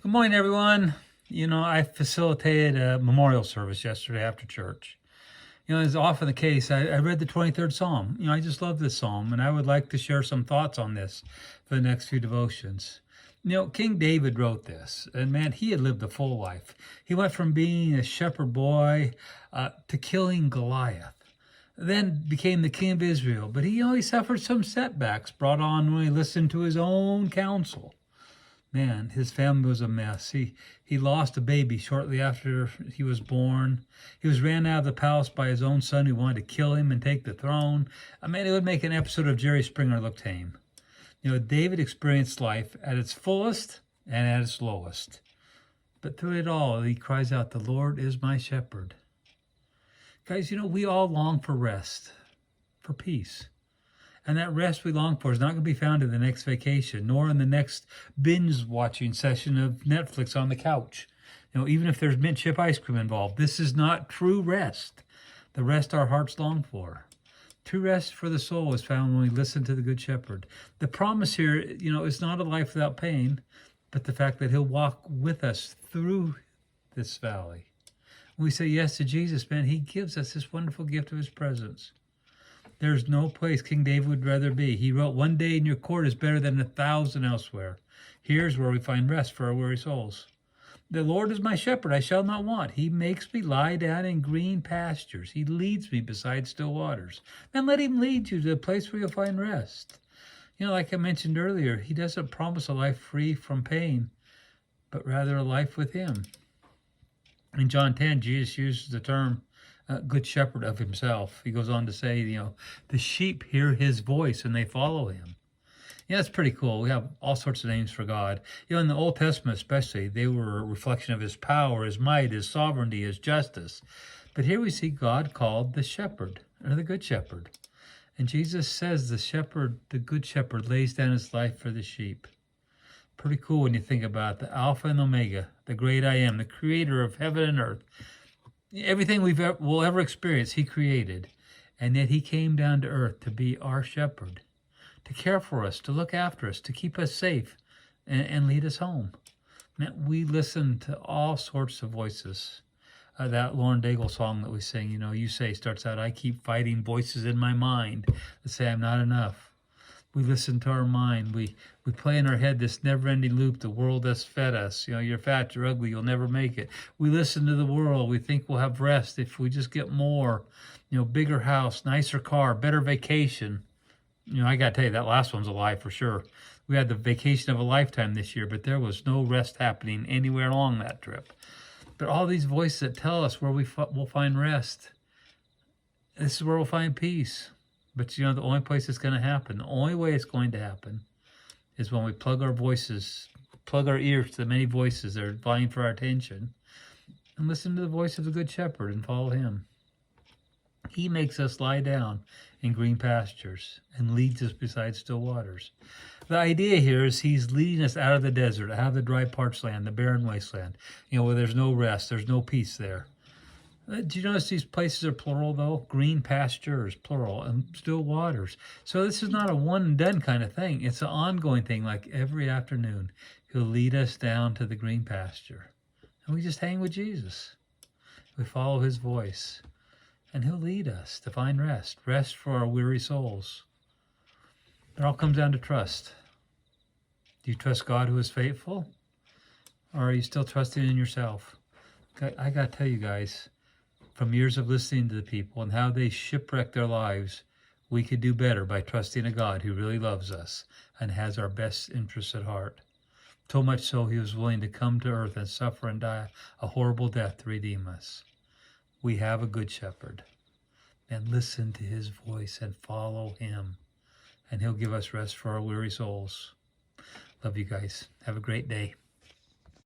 Good morning, everyone. I facilitated a memorial service yesterday after church. As often the case, I read the 23rd Psalm. I just love this psalm, and I would like to share some thoughts on this for the next few devotions. King David wrote this, and man, he had lived a full life. He went from being a shepherd boy to killing Goliath, then became the king of Israel. But he suffered some setbacks brought on when he listened to his own counsel. Man, his family was a mess. He lost a baby shortly after he was born. He was ran out of the palace by his own son who wanted to kill him and take the throne. I mean, it would make an episode of Jerry Springer look tame. David experienced life at its fullest and at its lowest. But through it all, he cries out, "The Lord is my shepherd." Guys, we all long for rest, for peace. And that rest we long for is not going to be found in the next vacation, nor in the next binge-watching session of Netflix on the couch. Even if there's mint chip ice cream involved, this is not true rest, the rest our hearts long for. True rest for the soul is found when we listen to the Good Shepherd. The promise here, is not a life without pain, but the fact that he'll walk with us through this valley. When we say yes to Jesus, man, he gives us this wonderful gift of his presence. There's no place King David would rather be. He wrote, "One day in your court is better than 1,000 elsewhere." Here's where we find rest for our weary souls. "The Lord is my shepherd, I shall not want. He makes me lie down in green pastures. He leads me beside still waters." And let him lead you to a place where you'll find rest. Like I mentioned earlier, he doesn't promise a life free from pain, but rather a life with him. In John 10, Jesus uses the term good shepherd of himself. He goes on to say, the sheep hear his voice and they follow him. That's pretty cool. We have all sorts of names for God. In the Old Testament especially, they were a reflection of his power, his might, his sovereignty, his justice. But here we see God called the shepherd, or the good shepherd. And Jesus says the shepherd, the good shepherd, lays down his life for the sheep. Pretty cool when you think about it. The Alpha and Omega, the great I am, the creator of heaven and earth. Everything we'll ever experience, he created. And yet he came down to earth to be our shepherd, to care for us, to look after us, to keep us safe, and lead us home. Man, we listen to all sorts of voices. That Lauren Daigle song that we sing, You Say, starts out, "I keep fighting voices in my mind that say I'm not enough." We listen to our mind. We play in our head this never-ending loop. The world has fed us. You're fat, you're ugly, you'll never make it. We listen to the world. We think we'll have rest if we just get more. Bigger house, nicer car, better vacation. I got to tell you, that last one's a lie for sure. We had the vacation of a lifetime this year, but there was no rest happening anywhere along that trip. But all these voices that tell us where we'll find rest. This is where we'll find peace. But the only place it's going to happen, the only way it's going to happen is when we plug our ears to the many voices that are vying for our attention and listen to the voice of the Good Shepherd and follow him. He makes us lie down in green pastures and leads us beside still waters. The idea here is he's leading us out of the desert, out of the dry, parched land, the barren wasteland, where there's no rest, there's no peace there. Do you notice these places are plural, though? Green pastures, plural, and still waters. So this is not a one and done kind of thing. It's an ongoing thing, like every afternoon. He'll lead us down to the green pasture. And we just hang with Jesus. We follow his voice. And he'll lead us to find rest for our weary souls. It all comes down to trust. Do you trust God who is faithful? Or are you still trusting in yourself? I got to tell you guys, from years of listening to the people and how they shipwreck their lives, we could do better by trusting a God who really loves us and has our best interests at heart. So much so, he was willing to come to earth and suffer and die a horrible death to redeem us. We have a good shepherd. And listen to his voice and follow him. And he'll give us rest for our weary souls. Love you guys. Have a great day.